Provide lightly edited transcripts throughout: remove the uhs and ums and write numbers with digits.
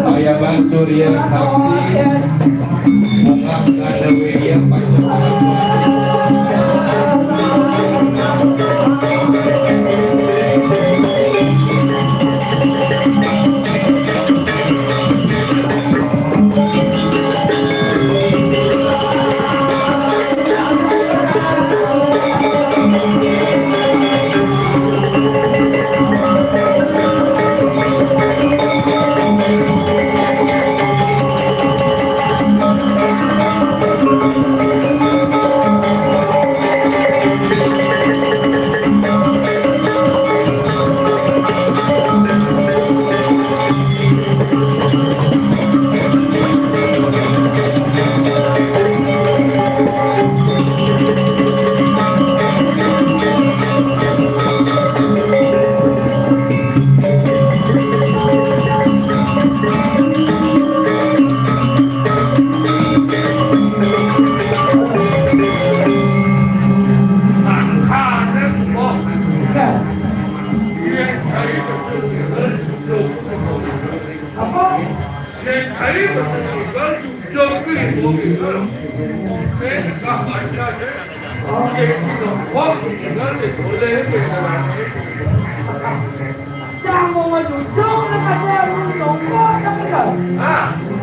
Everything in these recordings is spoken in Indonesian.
Saya Bang Surya saksi mengaku Widya Pancasila. hari meninggal jogi mobil. Sama aja deh. Oke, itu kok tinggal di boleh Trang một người chủ chốt nó phải theo tổng có trong cái đời.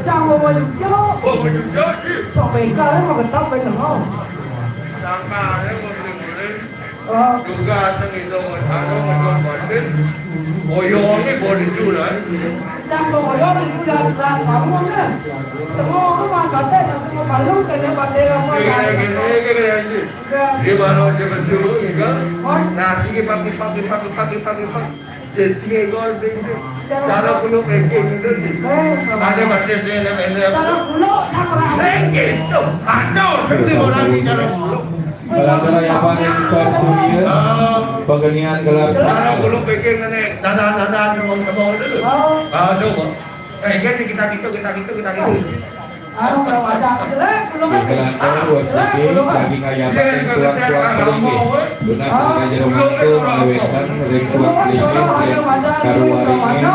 Trang một người chủ chốt. Một người chủ chốt chứ. Còn về cơ đấy mà mình tóc phải không? Sang ca đấy một người đấy. Juga sang itu ada macam macam. Boyong ni boleh tu lah. Trang một người đó thì cũng là khoảng không đấy. Semua orang makan deh, semua malu kena pakai orang makan. Dia baru dia betul kan? Nasi ke pagi. Jadi gol itu. Cara pulau pengking itu. Ada macam dia ni. Cara pulau tak pernah. Pengking tu. Ada seperti orang ni cara pulau. Dalam rayapan yang Sang Surya, pengenian gelar Cara saka. pulau pengking ni. Nada nombor tu. Coba. Kita. Ano kalau ada jelek belum kan? Gelantar dua segi, daging ayapan yang suang-suang pelingi. Lunas dengan jeruk mantu, mengawetkan ring suang pelingi, karuwaringin,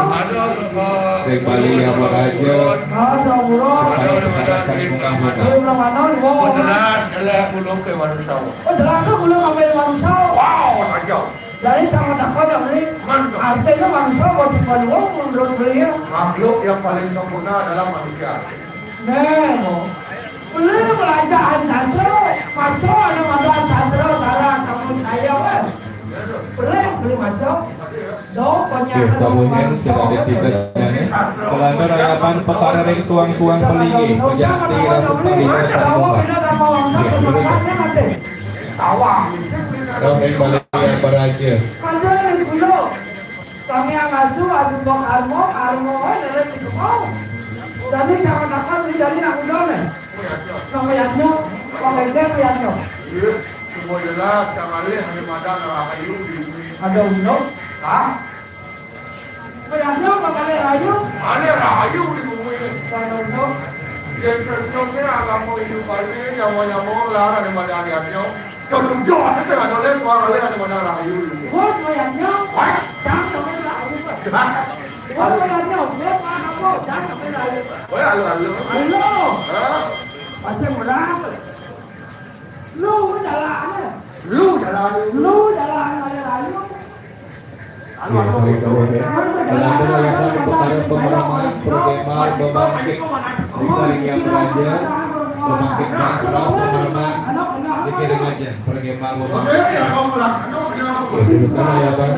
ring bali yang beraja, Ada buruk. kepada saling mengamukan. Belum mana ni? Oh, jelas pulau ke mana tahu. Oh, jelas tu belum ambil manusia. Wow, saja. Jadi sama tak kau yang ni. Artinya manusia boleh menurut beliau. Makhluk yang paling sempurna adalah manusia. Nemo. Belum belajar sastra. Masuk ada belajar sastra cara kamu saya kan. Belum masuk. Oke, tamunya sudah ditibanya. Kelantar rayapan perkara ring suang-suang pelingi, menjadi rambut pelingi sambungan. Awak. Ring bali yang beraja. Ada yang belum. Kami yang masuk ada bok armo ada itu mau. Jadi jangan nakal jadi nak udah Nama yang nyok, orang yang nyok. Semua jelas, jangan lihat hanya madan rahayu. Ada unyok, Hah? yang nyok pakai rayu. Ada rahayu di bumi ini. Ada unyok. Yang terjadi agama hidup ini, nyawa lah ada madan yang nyok. Kalau jual, kita ada lihat orang lihat ada madan rahayu. Buat yang nyok, jangan sampai rayu. Buat yang nyok, dia apa? Jangan sampai rayu. Oh ya, lalu. Ayo, Hah? macam berapa? Lu jalan, Lu jalan. lu jalan ada rayu. Kelantar rayapan perkara pemeraman, perkemar, pembangkit, ring yang beraja, pembangkit bangkrau, pemeraman, dikiring aja, perkemar, pembangkit. Jurusan rayapan.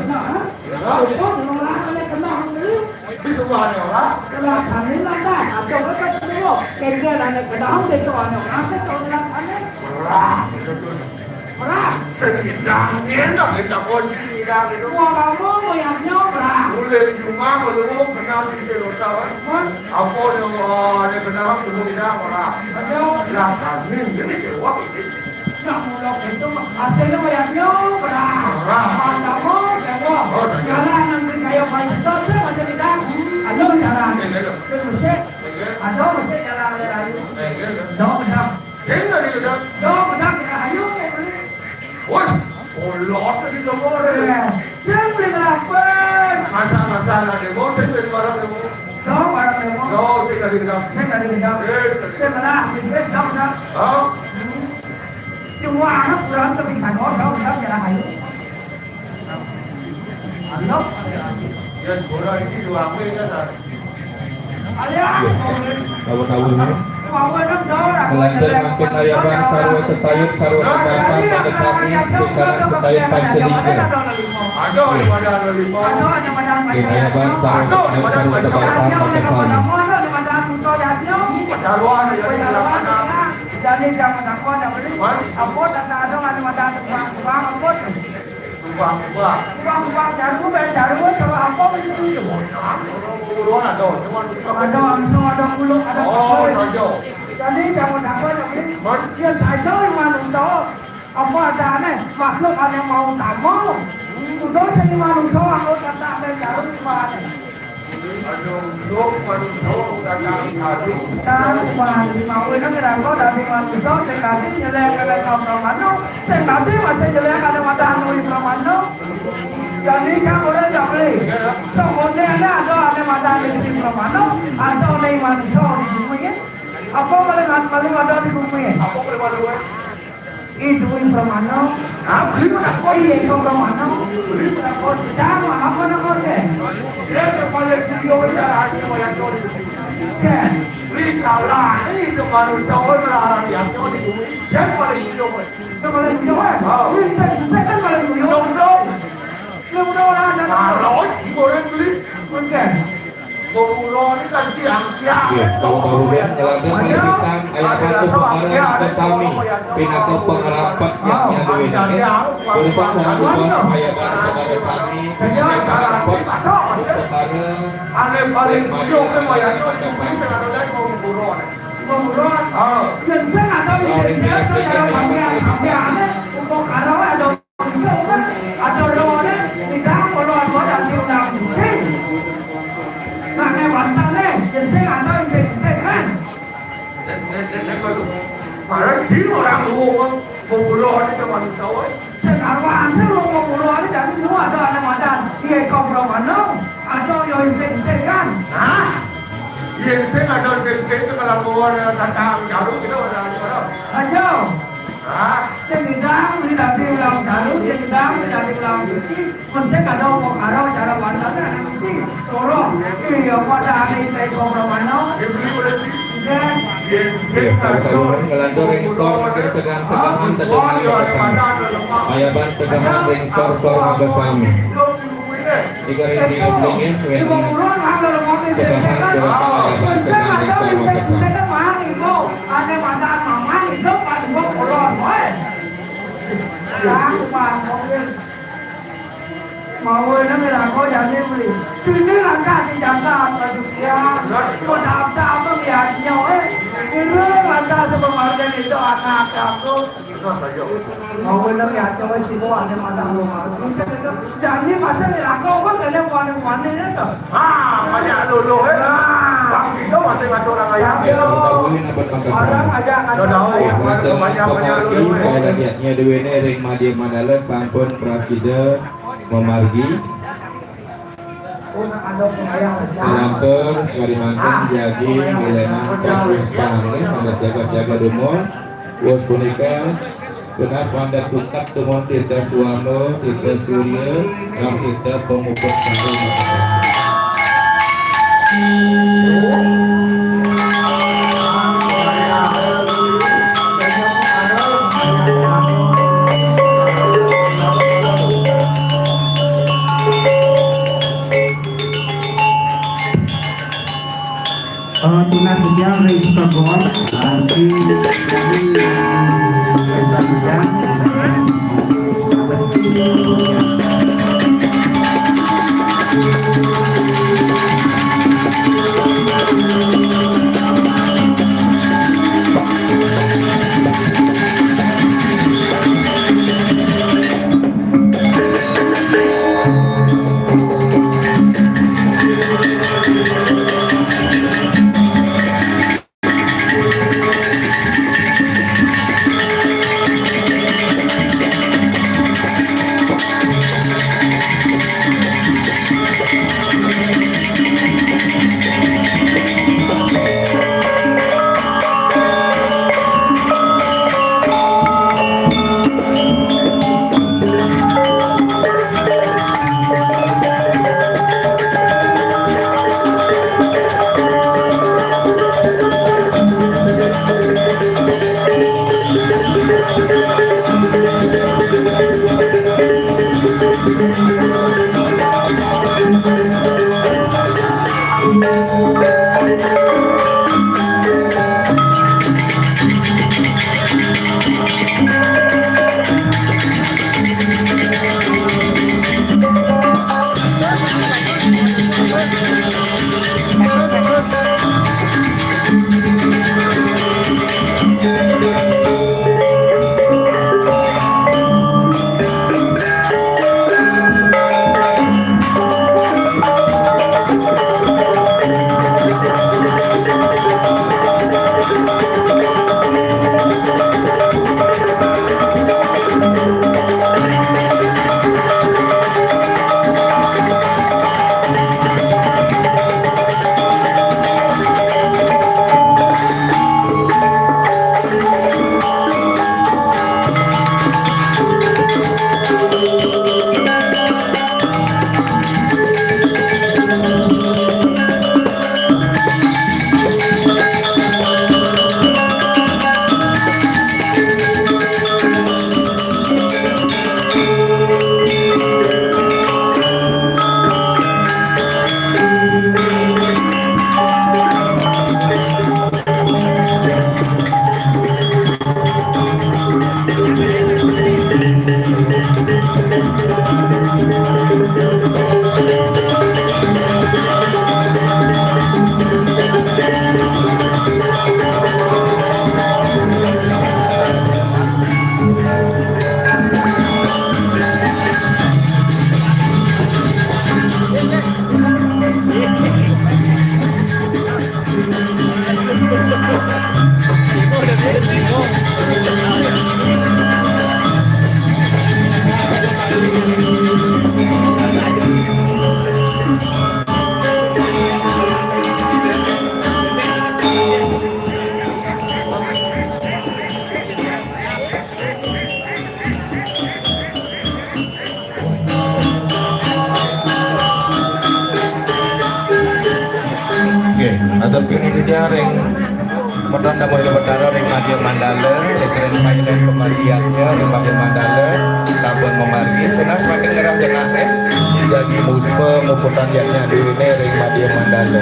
Itu mana orang? Kalau kami lada, atau kita tengok, kerja dan kedai itu orang apa orang mana? Merah. Sedang kita kunci dah itu. Gua kamu yang nyobra. Boleh cuma kalau kenal di selokan. Apa yang ada kenal dulu tidak orang. Ada Dah kami jadi jawab ini. mulok itu hasilnya yang nyobra. Kamu tengok, jalan yang kayak pastor tu macam ni dah. Ada jalan. Musik. Ada musik jalan rayu. Dok dah. Kenapa dia dah? Dok dah rayu. Wah, lot di nomor ni. Jangan boleh berapa. Masalah dia, mau saya beri barang dia. Dok orang demo. Kau kita tidak. Saya tak ada. Saya malah kita dok dah. Ah, Cuma anak kurang tapi kan orang dah jalan rayu. Dok. ya bola ini dua ambil kan. Alian. Tahun-tahunnya. Mau dok dok. Kelantar makin rayapan sarwa sesayut, sarwa kebasan, kegesami, besaran sesayut pancelingga. Ada di mana ada lima. Rayapan sarwa kebasan, kebasan, pakesami. Pacaruan ya di lapangan. Jadi jangan aku ada beli. Aku tak ada ada macam uang aku. Uang jaru jaru kalau aku beli. Buruan ada, cuma Ada langsung ada puluh ada. oh, ada. Jadi jangan aku ada beli. Dia saja yang manusia. Apa ada nih makhluk ada yang mau tak mau. Udah jadi manusia aku tak ada jaru mana. Aduh, dok, manusia udah kali kali. Mandi mau itu kita kau dari manusia sekali jelek ada yang mana, sekali masih jelek ada mata anu di mana. Jadi kan boleh tak boleh. Semuanya ada mata di sini mana, ada orang manusia di bumi. Apa paling ada di bumi? Apa boleh malu? Itu mana? Apa iya itu mana? Jangan apa nak boleh? Dia boleh video yang ada Kan? Rikalah ini manusia orang yang ada di bumi. Siapa boleh video? Itu boleh jual. Kita kan boleh jual. Dong. Kita orang ada. Kalau boleh beli. Kan? Bulu ini kan siang-siang. Oke, tahu-tahu yang nyeladeng pisan aya batu pekareun kesami pinato pengerapat yaknya duwe nane. Berusak sareng bos aya batu pekareun sami pinato pekareun Aneh paling video ke moyang itu beli dengan ada mau bulu. Pemburuan. Yang saya nggak tahu dia itu cara pakai untuk kalau ada orang tidak kalau ada diundang. Nah, bantangnya, yang saya nggak tahu yang kan. Malah di orang ngomong bulu ini cuma tahu. Sekarang saya mau bulu ini jadi semua ada macam dia kompromi mana, ada yang kan. Hah? Yang saya ada itu kalau mau tentang jarum kita ada. Ayo. Hah? Sedang tidak diulang jarum, sedang tidak diulang cuci. Mesti ada mau karau cara bantangnya nanti. Tolong, iya pada hari saya kompromi mana. Dibeli boleh sih. Oke, tahu-tahu ngelandor ringsor makin segan-segan tedengan kesan. Ayaban segahan ringsor sor magesami. Jika ring dioblingin Ibu wen buruan ada lemari segahan berasa ayaban segahan ringsor magesami. Ada masakan mama itu pak ibu buruan, boy. Mau ini aku jadi beli. Ini langkah di jasa manusia. Kau daftar apa biarnya, ini langkah supermarket itu anak aku. Mau ini biasa sih gua ada masalah rumah. Jadi masa ni aku kan kena warna itu. Ah, banyak dulu Bang Vino masih ngatur orang ayam. Oke, tahu-tahuin abad Orang magesami. aja ada. Langsung pemargi kaya rakyatnya duwene ring Madya Mandala sampun prasida memargi Lampur sekali mantan jagi milenan fokus pangannya pada siaga-siaga dumon bos punika benas mandat tukat tumon tirta suwano tirta surya ram tirta pemukul satu makasami. Tunas sejarah dari Sukabon, nanti Oke, ada ini dia ring Kemudian nama Batara ring Madya Mandala, sering panggilan pemariannya ring Madya Mandala, sampun memargi, karena semakin ngerap jenah jadi muspe muputan yaknya di ini ring Madya Mandala.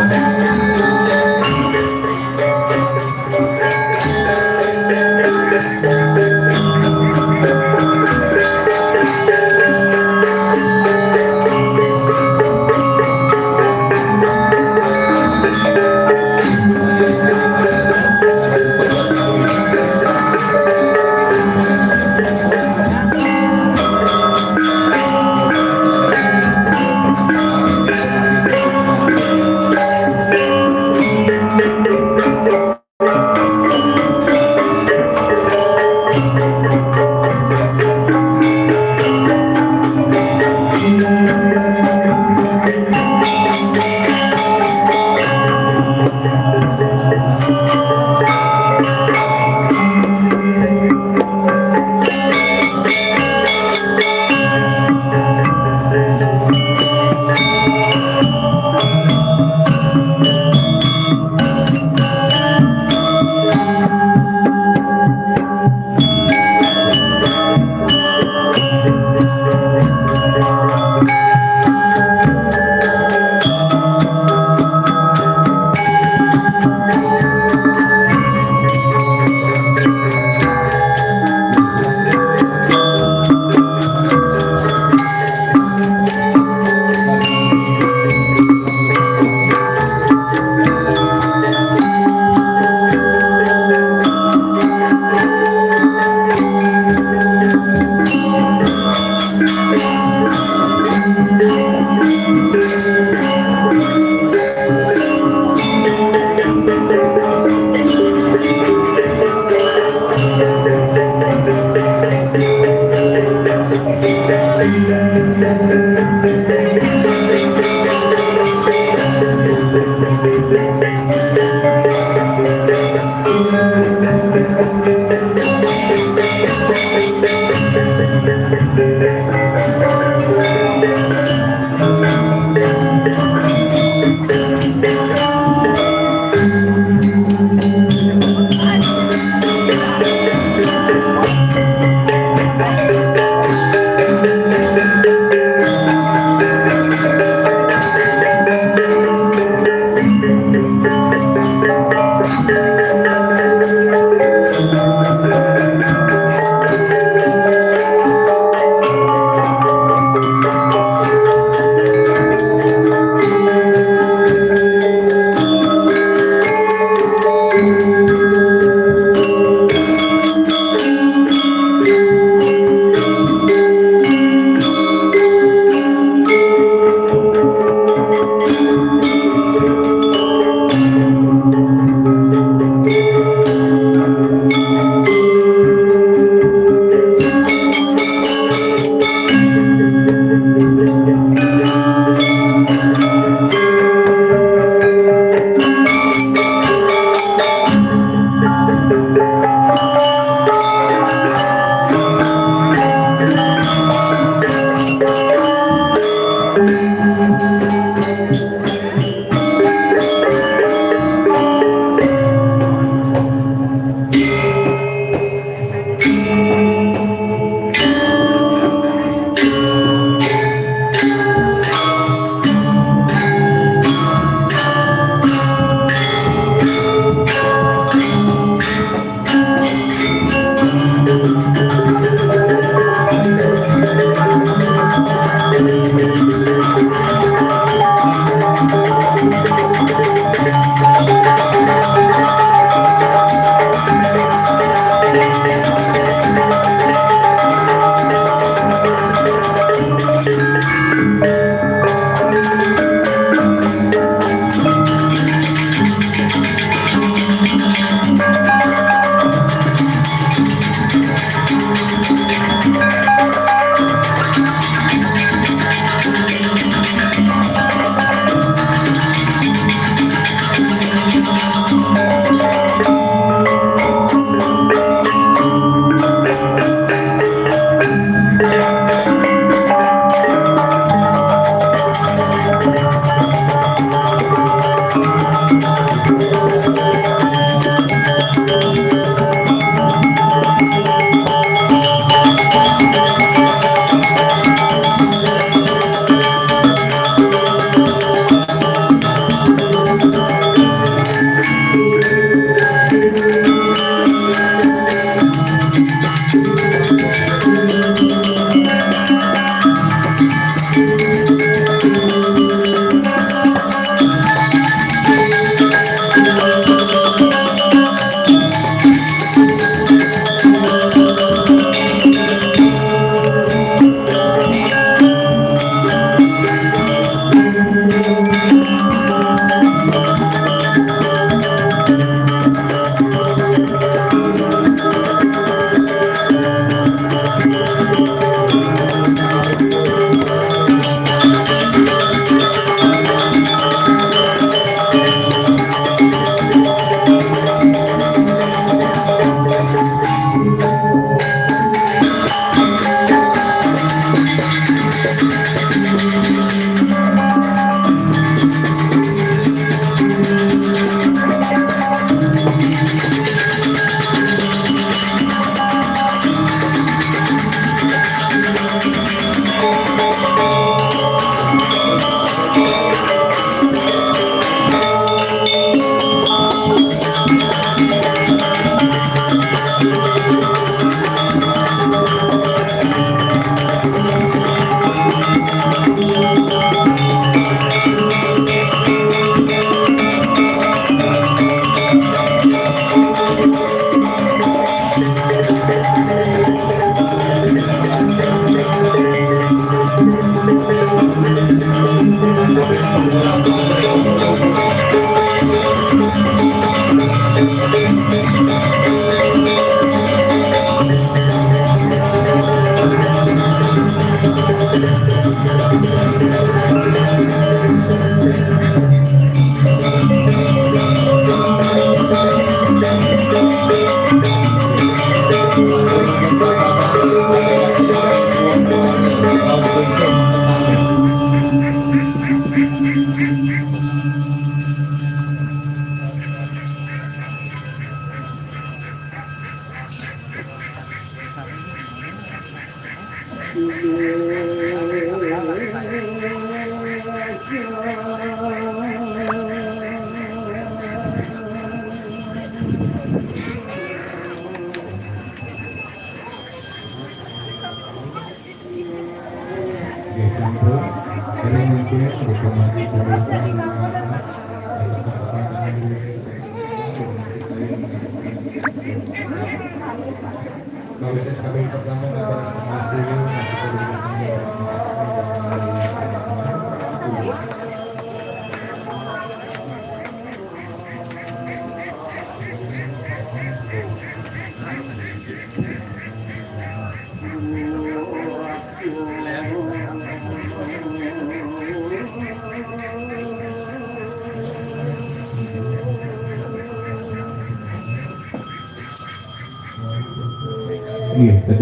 Kabupaten Kabin pertama laporan sebelas dulu nanti komunikasinya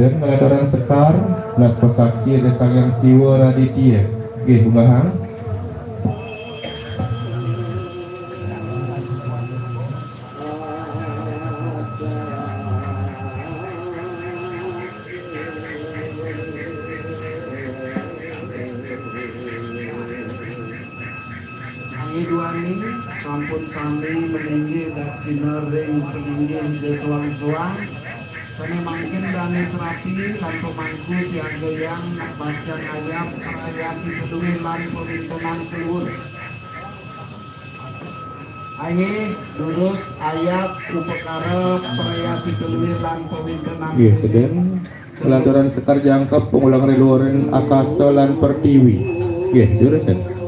dan melatoran sekar belas pesaksi ada sangang siwa raditya bungahan Duani sampun sami meninggi dak sinering peninggi di suang-suang kami mangkin dani serapi lan pemangku siaga yang nak baca ayat perayasi kedua lan pemimpinan keluar Aini lurus ayat upekara perayasi kedua lan pemimpinan dan melatoran sekar jangkap pengulang reluaran akasa lan pertiwi jurusan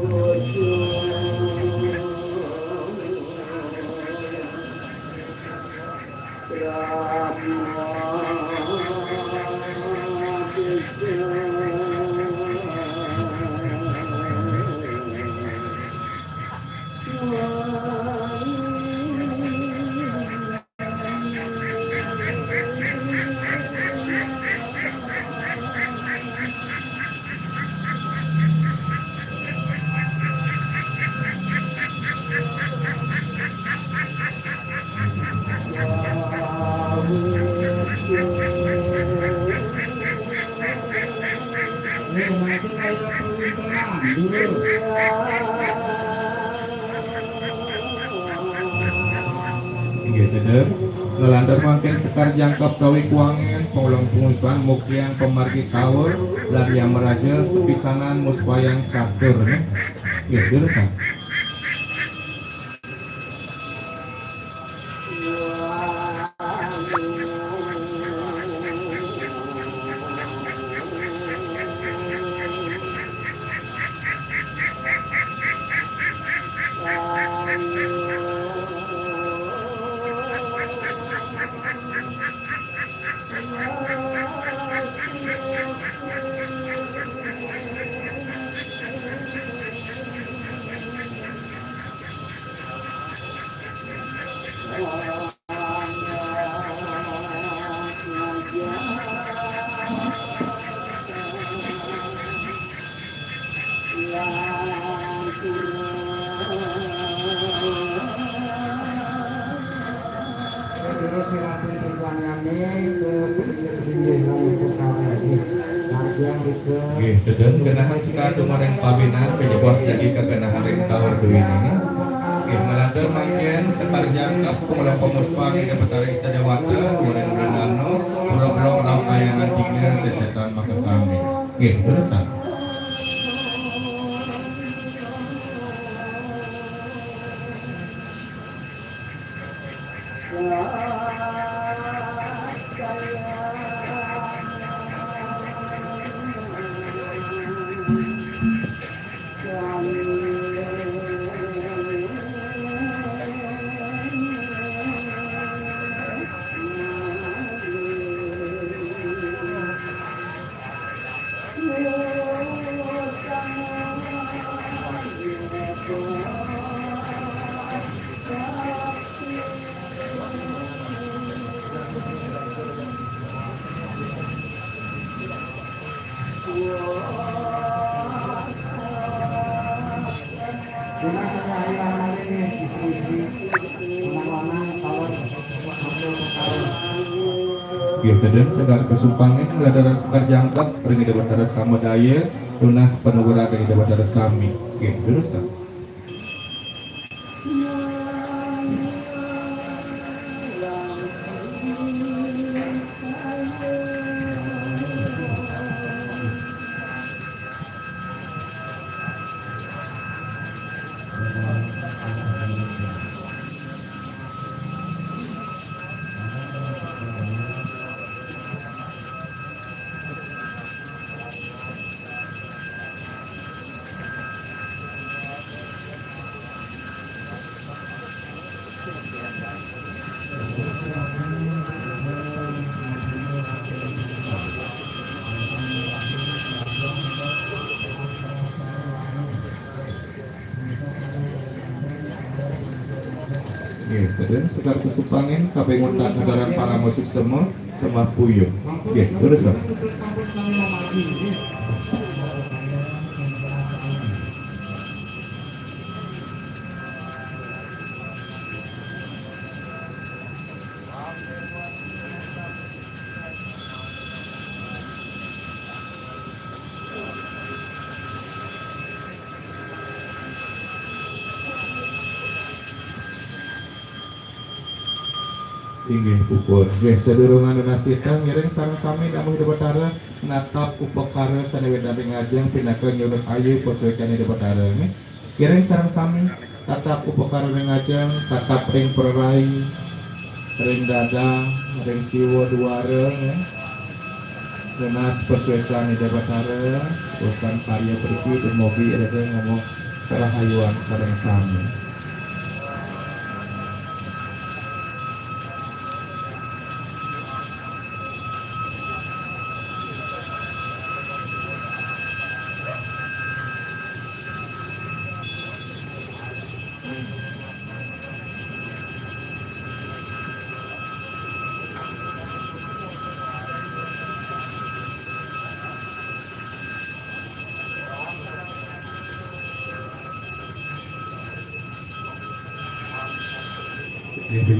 Lelandar makin sekar jangkap gawe kuangen pengulang pengusuhan mukyang pemargi kawur lari yang meraja sepisanan muswayang catur jurusan dan genahan sekar dumaring pabinan penyebos jadi kegenahan ring tawar duwin ini melandar makin sekar jangkap pengulang pemuspang hingga petara istajawata dumaring undano pulau-pulau raukayangan tinggal sesetan makasami berusaha dan segar kesumpangan meladaran sekar jangkap pergi debatara sama daya lunas penugura dari debatara sami berusaha Dan segar kesupangin kabeh nguntak sadaran para musik semua sama puyuh. Nggih, terus Pak. Inggih pupur. Nggih sadurungan donasita ngiring sami-sami namuh di Batara natap upakara sanewe damping ngajeng pinakeun nyunut ayu posoekan di Batara nggih. Ngiring sami-sami tatap upakara ngajeng tatap ring perai ring dada ring siwa duara nggih. Donas posoekan di Batara urusan karya pergi dumugi ada ngomong kerahayuan sareng sami.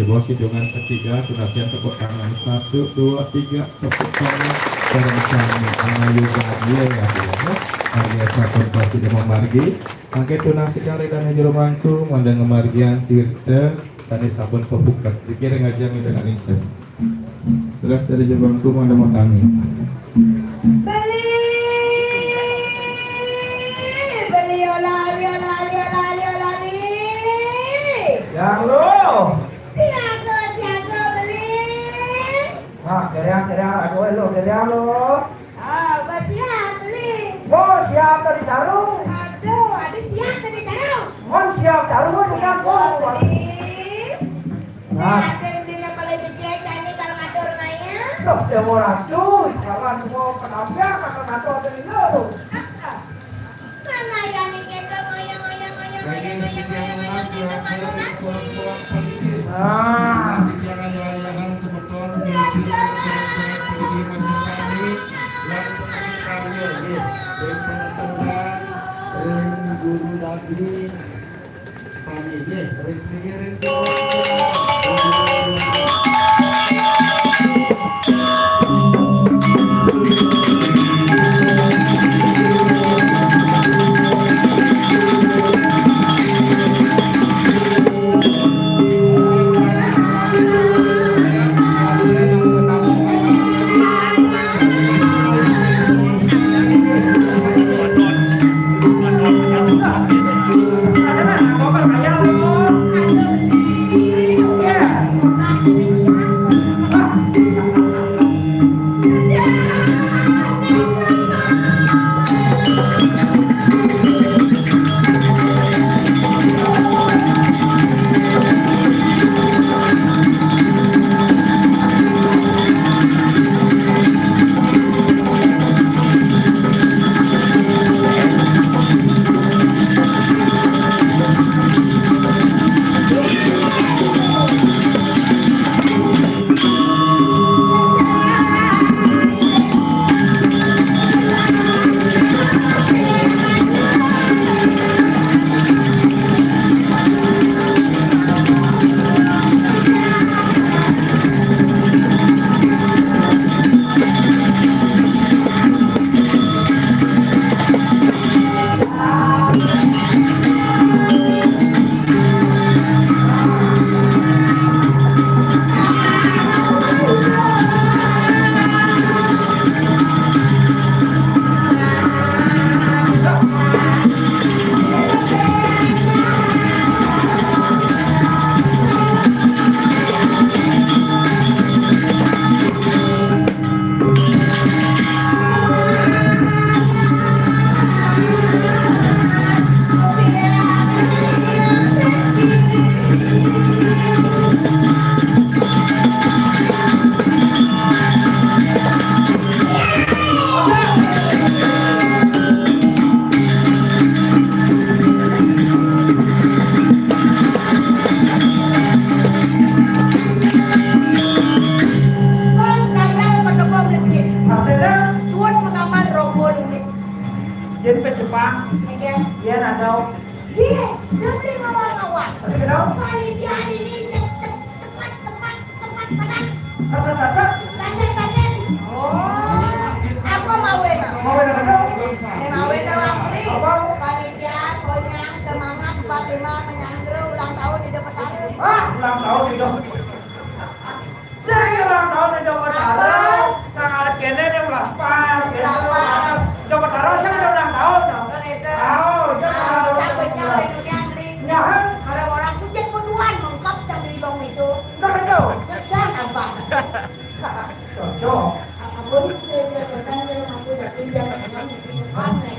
Bos hitungan ketiga donasian tepuk tangan 1, 2, 3 tepuk tangan bareng sami ayu bahagia ya karya sakon pasti demo margi mangke donasi kali dan jero mangku mondang ngemargian tirta sani sabun pebukat dikira ngajang dengan ningsen terus dari jero mangku mondang motangi beli olali Yang lo. siaga beli Keriang, aduh lo, keriang lo. siap beli Oh, siap tadi taruh. aduh ada siap tadi taruh Mon siap taruh di kampung. beli Nah. ada belinya kalau dijek ini kalau ngatur nanya Loh, dia mau racun. Jangan semua kenapa kata dari lo. mana yang ini tuh ngoyang Nah. Guru tadi kami ring Ada mana? Mau berkaya lo? dong. Iya, nanti ngawang-ngawang. Tapi kenapa? Panitia ini tepat padat. Kata-kata. Saset. Oh, apa mau itu? Mau ada dong. Mau itu Wangli. Apa? Panitia konyang semangat 45 menyanggra ulang tahun di depan tahun. Ulang tahun itu. Saya ulang tahun di Jawa Barat. Sangat kene dia berapa? Jawa Barat saya udah ulang tahun. Takutnya oleh dunia Angli. Kalau orang kucing penuan mengkap sambil dong itu. Jangan tambah. Cocok. Ampun, saya mampu jadi dia aneh.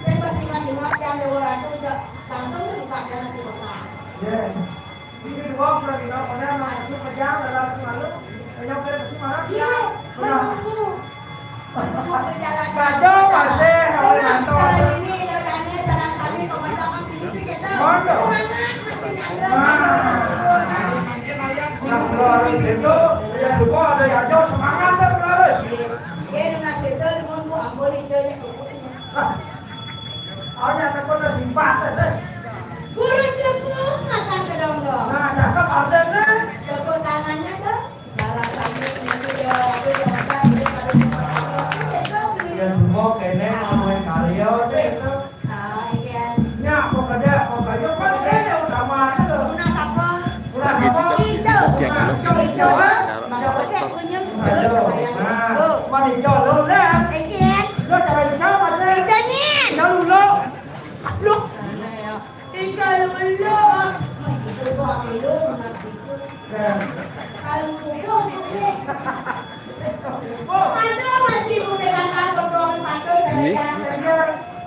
Saya pasti kan ingat yang orang itu udah langsung buka nasi bakar. Ini dua bulan kita pada masuk kerja dalam semalam. Yang kira semalam. Iya, menunggu. Kacau masih kalau nonton. Kalau ini ledakannya sarang kami pemandangan di sini kita. Mantap. Semangat masih nyangkut. Yang keluar itu, yang kedua ada yang jauh semangat terus. Dia nasi itu menunggu ampun itu nya. Ada yang kena simpan. Burung cepuk makan ke dong-dong. Nah, cakep ada nih. Tepuk tangannya tuh. Salah satu itu dia aku jangan beli kalau Yang kedua kene ngomongin karya sih. Ah, iya. Nya, pokoknya kan kene utama itu. Guna siapa? Ulah apa? Hijau. Hijau. Hijau. Mana boleh kunyum sebelum sayang. Nah, mana hijau lu deh. Ikan. Lu cara hijau masih. Hijaunya. Hijau dulu. Lu. Hijau dulu. Itu gua ambil nasi itu. Kalau kubur boleh. Ada masih bukan kan berdoa padu saya.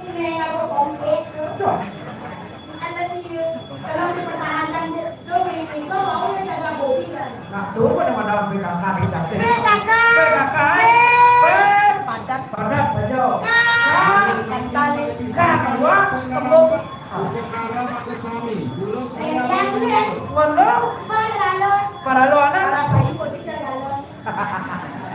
Ini aku komplit. Ada dia. Kalau dipertahankan dulu ini kok mau ya jaga bodi kan. Nah, tuh pada PKK kita. PKK. Padat. Padat saja. Kental. Bisa kedua. Kembung. Perkara pakai sami, bulus Yang lihat. Belum. Paralon. Para lu anak. Para saya bodi jalan.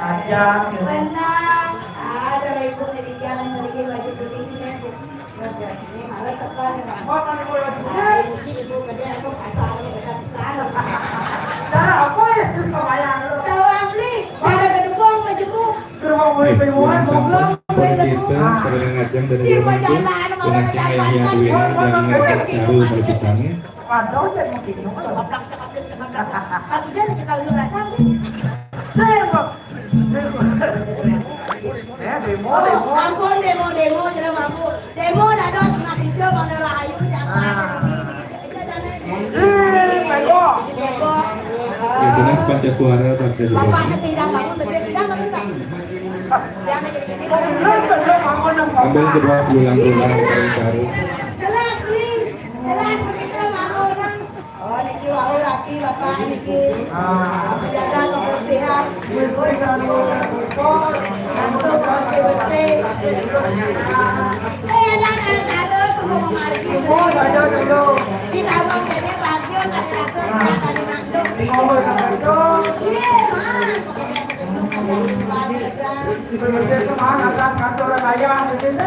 Aja. Menang. Ada ibu dari jalan lagi baju putihnya. Ini malah sekali. Oh, nanti boleh Ibu kerja aku pasar dekat sana. cara apa ya sih kebayang lu? Tahu Amli, cara kedukung bajuku. Gerong mulai penyuhan goblok. Seperti itu, sebenarnya ngajeng dari Di rumah itu, jalan donasi yang Duwina dari ngajak baru berpisahnya. Padahal jadi mungkin lu. Satu jalan kita lu rasa. Saya kok. Demo. Ampun demo jadi mampu. Demo dah dos nasi hijau pada rayu jangan Jelas Pancaswara Partai Bapak Demokrasi. sidang bangun betul sidang bangun Pak. Jangan jadi gini. Ambil kedua berulang-ulang dari baru. Jelas nih, jelas begitu mau orang. Oh niki wau laki bapak niki. Menjaga kebersihan, bersih. Saya dan anak semua memargi. Di tabung jadi radio kan dirasa di masuk. Iya, Mas. Pokoknya Semangat kantor raya di sini.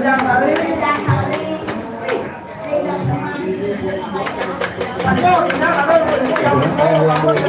Jangan kali. Ayo, jangan Kemudian saya ulang-ulang.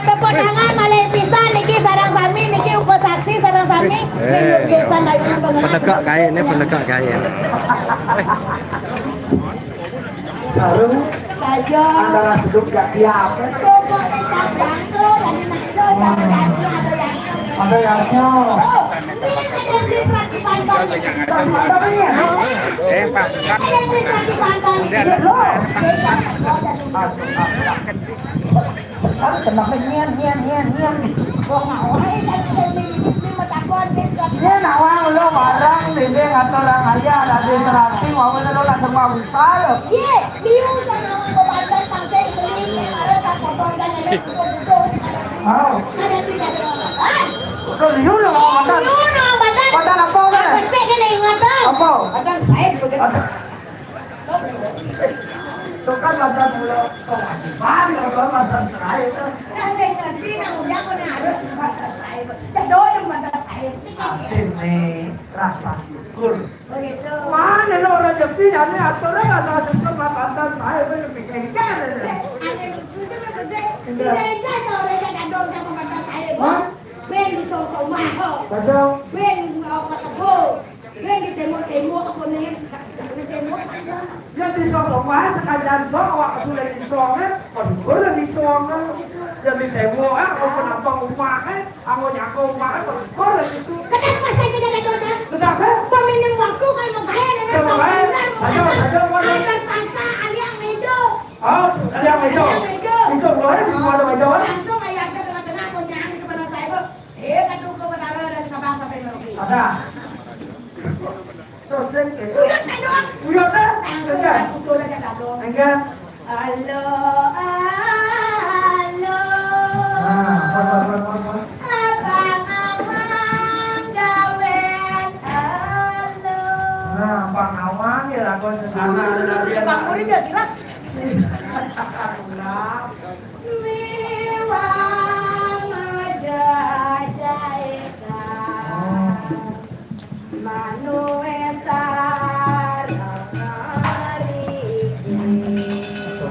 Tepuk tangan malih pisan niki sareng sami niki uga saksi sareng sami nyugusan kayune bangunan. Penegak kain ini penegak kain. Lalu Saja. antara seduk gak siap. Pokoknya jangke dan Ada yang nyok. ini ada yang beli serati pantang. Apa ini? Ada yang beli serati pantang. Kenapa nyian. Kok mau aja ini metakon Ini nawang lo barang dede atau orang aja ada di serati mau lo langsung mau besar. Ye, biu jangan mau baca sampai beli kemarin tak potong dan ada duduk. Oh, Ada tidak ada. itu liu lo makan. Badan. Makan apa kan? Pasti kena ingat tak? Apa? Badan saya begitu. Itu kan makan lo. Mana lo makan serai itu? Saya ngerti nak udah kau harus badan saya. Jadoi yang badan saya. Ini rasa syukur. Begitu. Mana lo rezeki jadi atur rasa syukur makan saya itu bikin kan. Ada lucu sih begitu. Tidak ada orang yang jadoi sama badan saya. Ben di sosok mahal. Betul. Ben kata ben di tembok apa nih? Di tembok. Yang di Songma sekalian bawa sudah di Songnya, kalau di Songnya, yang di tembok aku penampang rumahnya, aku nyaku rumahnya, kalau itu. Kenapa saya tidak ada dosa? Kenapa? Peminim waktu kan menggaya dengan Saja, dan paksa aliang mejo. Oh, ada meja. Itu boleh di mana meja? Langsung ayahnya tengah-tengah konjang kepada saya. Kadu kepada dari Sabang sampai Merauke. Ada. Terus lagi. Uyut na doang. Uyut na. Langsung saya pukul aja kado. Enggak. Halo. Abang Awang gawen halo. Nah, Bang Awang ya lakon sesana dari Bang Muri dia silat. Nah, Miwang aja jaikan Manuesar Nari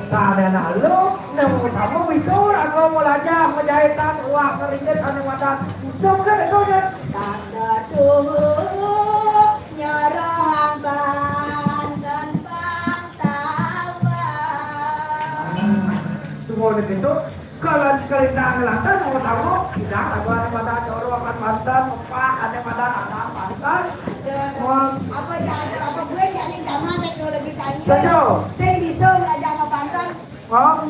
Tara na lo, nang kamu itu aku mulanya menjahitan uang keringet anu wadah usum kan itu kan tanda tuh nyerang banten bangsawan semua begitu kalau kerindang lantas semua tahu tidak aku ada pada coro akan mantan pak ada pada anak mantan apa ya apa gue jadi zaman teknologi canggih betul saya bisa belajar sama banten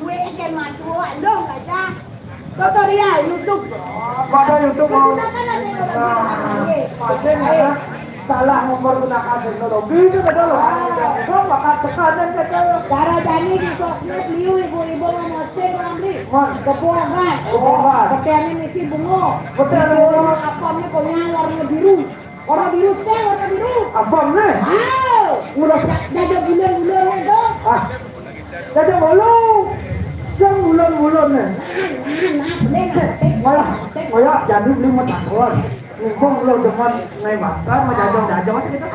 gue ikan madu andong aja tutorial YouTube pada YouTube mau gunakanlah teknologi pasien salah mempergunakan teknologi itu betul loh itu maka sekarang kita cara jadi di sosmed liu ibu-ibu memosting ramli kebuangan Kebuangan. pakaian misi bungo Betul. apamnya punya warna biru teh warna biru abang nih wow udah jadi bulan-bulan itu ah jadi bulan nih malah jadi beli metakon mumpung lo dengan naik makan menjajong kita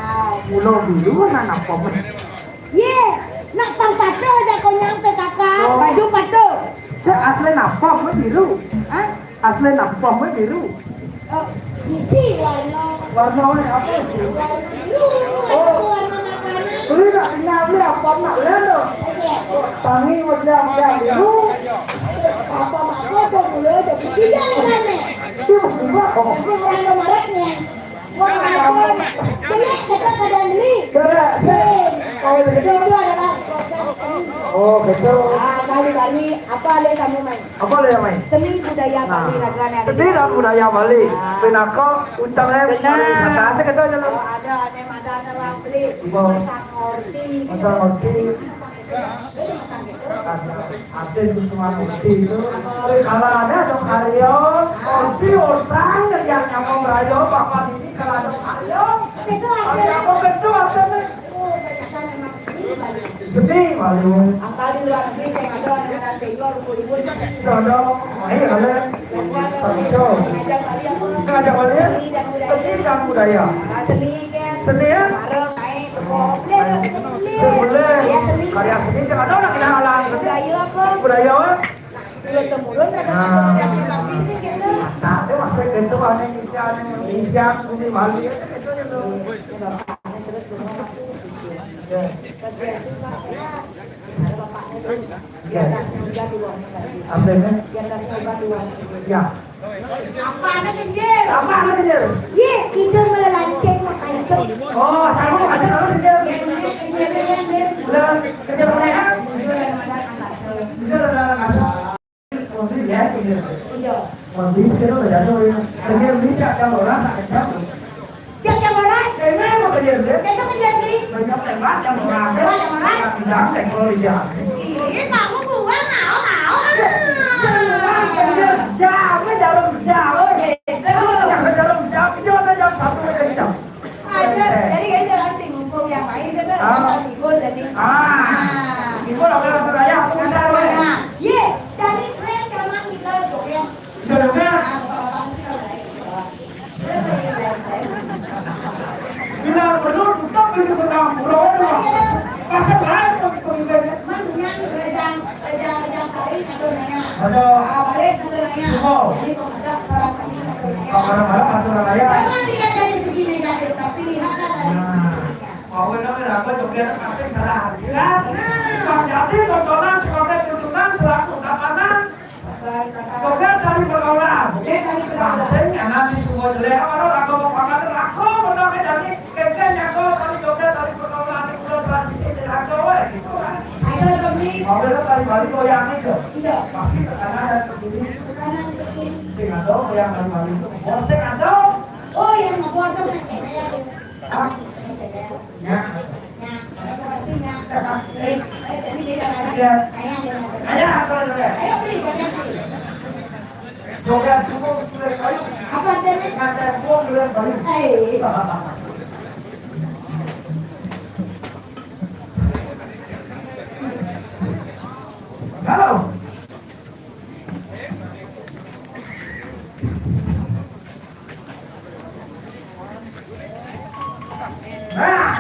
ulo dulu anak pom ye nak pang pato aja kau nyampe kakak baju pato asli napom biru ah asli napom biru isi warna warna apa biru warna makanan beli nak nyampe apa nak lelo tangi macam biru apa makro tuh mulai tuh tidak nih itu bukan kok itu orang Maretnya wah apa beli kita pada beli oh itu adalah proses seni oh gitu kali apa le kamu main apa le main seni budaya Bali Nagana jadi dalam budaya Bali pinako utangnya kata kita jalan ada orang beli masang orti ada itu semua orti itu kalau ada dong karyo orti orang yang nyambung rayo bapak ini kalau ada karyo itu ada ada apa itu ada nih sedih malu angkali luar negeri saya ada dengan Bego rumput-rumput jodoh ada ngajar Bali apa ngajak Bali seni dan budaya seni dan budaya seni kan seni ya bareng main boleh boleh ya seni karya seni yang ada orang kenalan budaya apa budaya turun temurun tergantung dari fisik gitu nah itu masih gitu aneh Indonesia seni Bali itu ya apa anak kecil apa aja ye tidur melelanceng makanya tuh oh saya mau aja kalau dia yang udah kerja mereka siap jam beras kita kerja beli ini kamu buang hao ada jadi kan jalan di mumpung yang lain itu jalan tidur jadi ye dari keren zaman kita joget Mandunya rejang sari satu nanya baris satu nanya ini pemuda salah satu satu nanya jangan lihat dari segi negatif tapi lihatlah dari segi Joget dari pergaulan. Joget dari pergaulan. Asing nanti semua jelek orang aku mau pakai aku menang jadi keken aku kali joget dari pergaulan itu tradisi dari aku gitu kan. Ayo kami Mau dari Bali goyang itu. iya Tapi karena ada begini kanan ke kiri sing ada goyang dari Bali itu. Oh sing ada. oh yang ngebuat tuh masih saya Ah, ya. pastinya ini dia Ya. ayo Ayo aku joget. ayo beli kalian beli Joget semua sudah kayu. apa tadi Ada semua sudah Bali. Halo. Nah.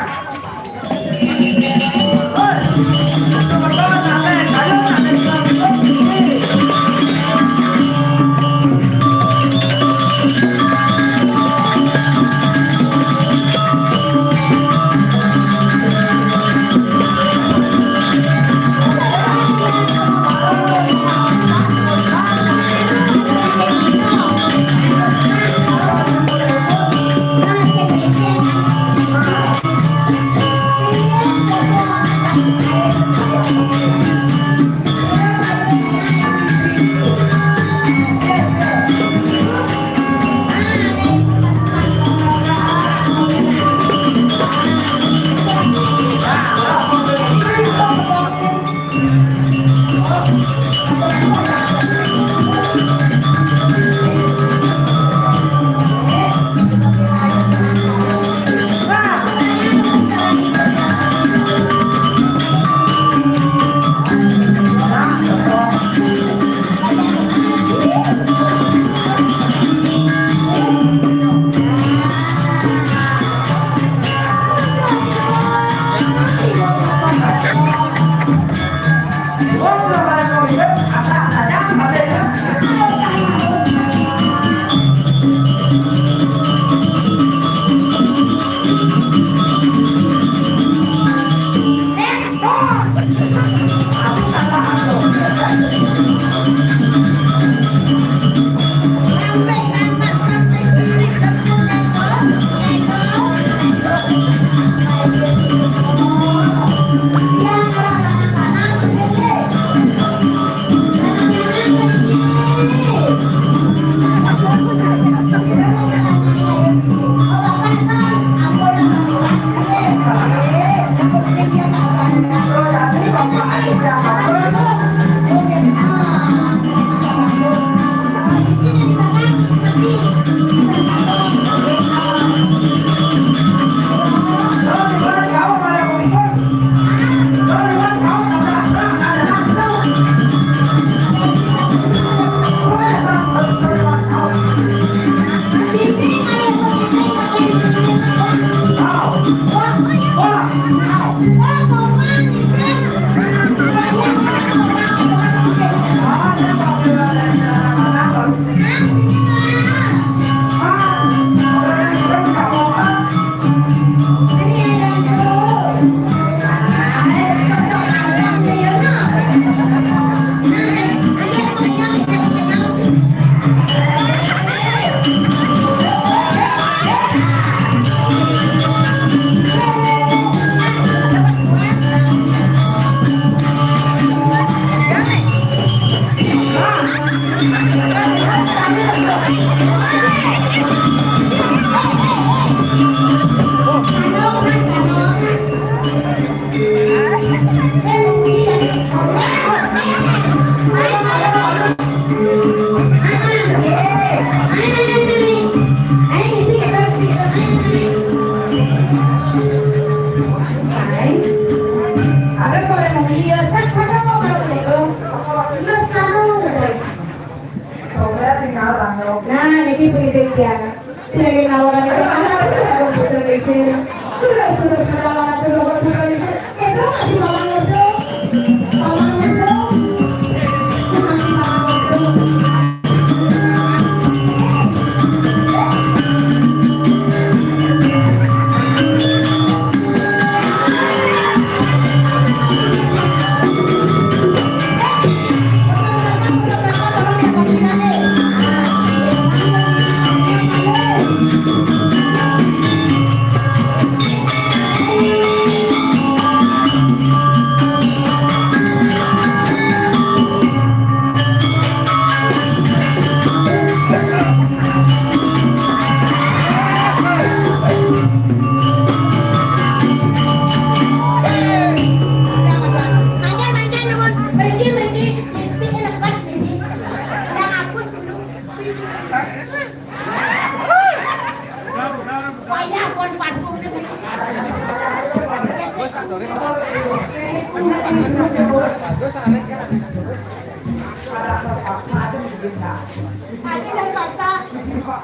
Ada dan paksa.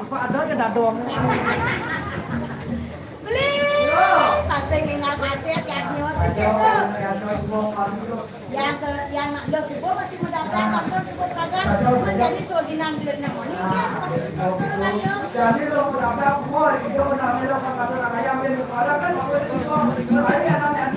Ada ke dadong. Beli. Paksa ingat pasir yang nyoset itu. Yang lo subuh masih muda kantor subuh peragat menjadi soginam di dalam ini kan. Jadi lo berapa aku itu namanya lo kata ayam yang ada kan waktu itu ayam yang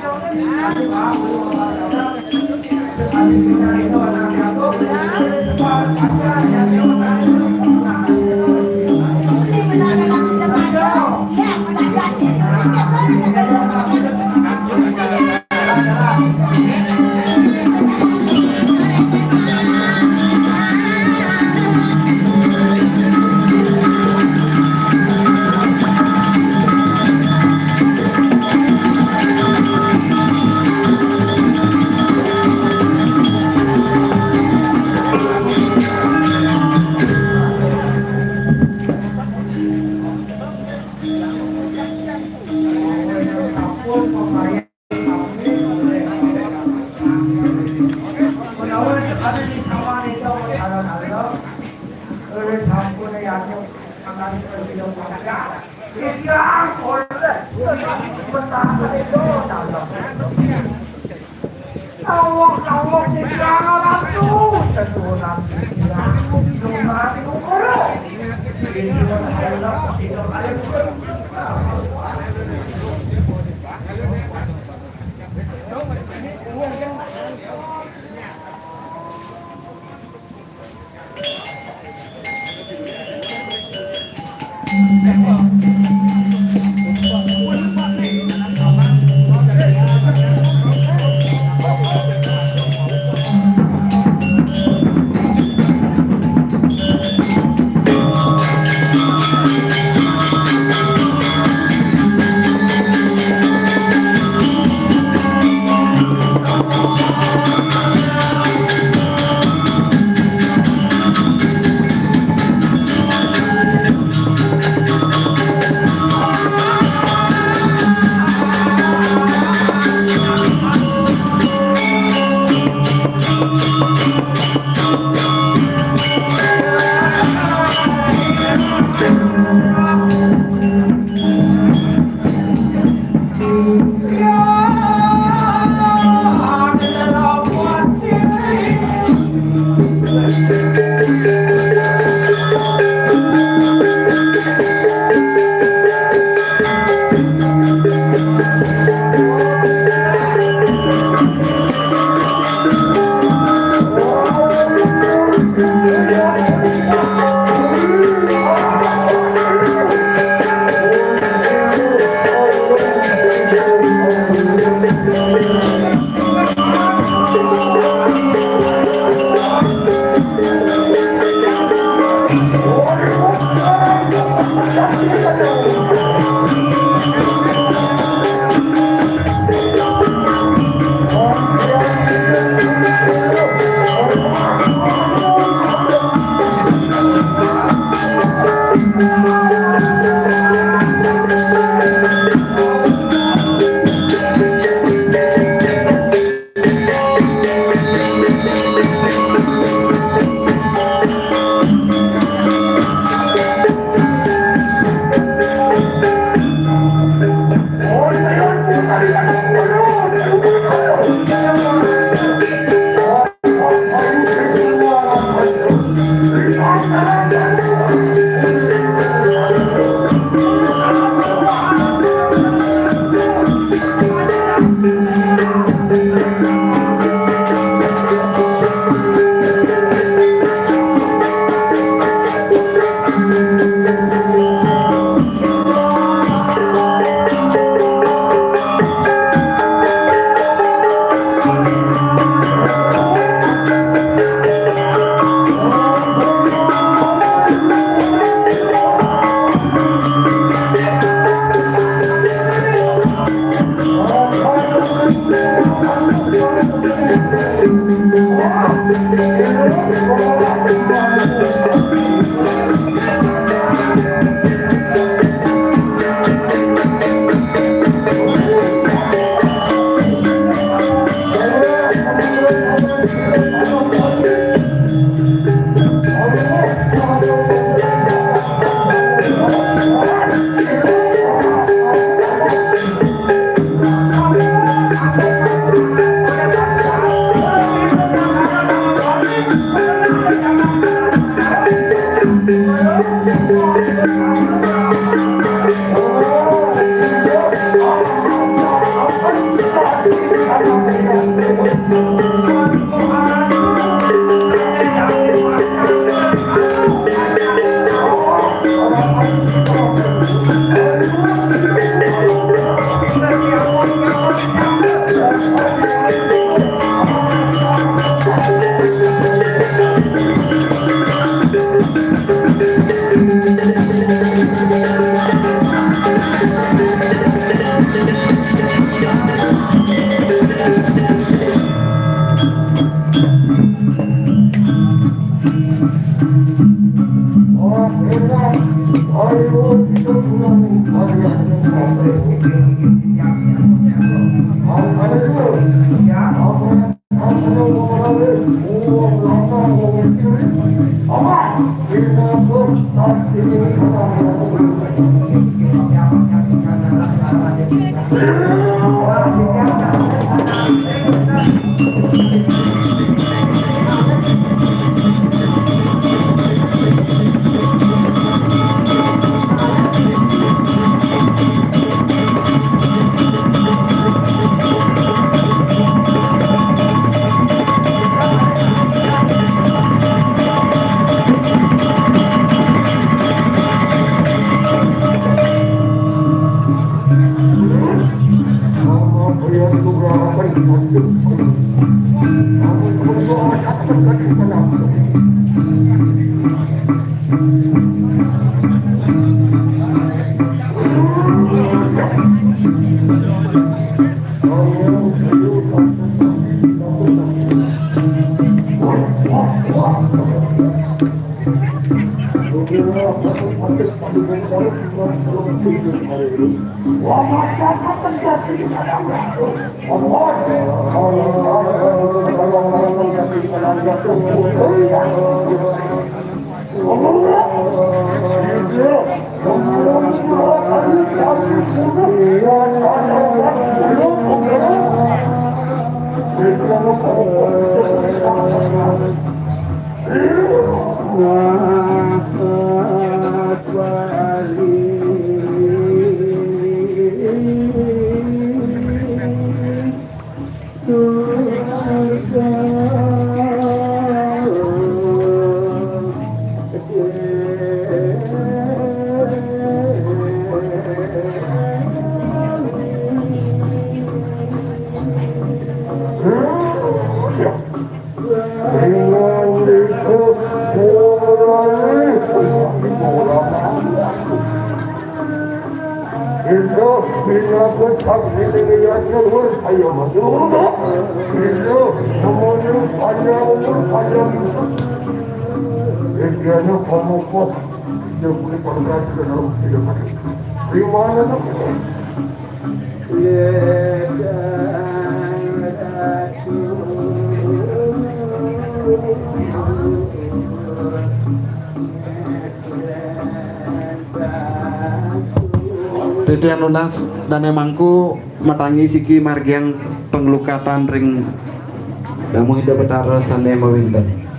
Ama Titian lunas dan emangku matangi siki margiang penglukatan ring damu hida betara sane mawinten.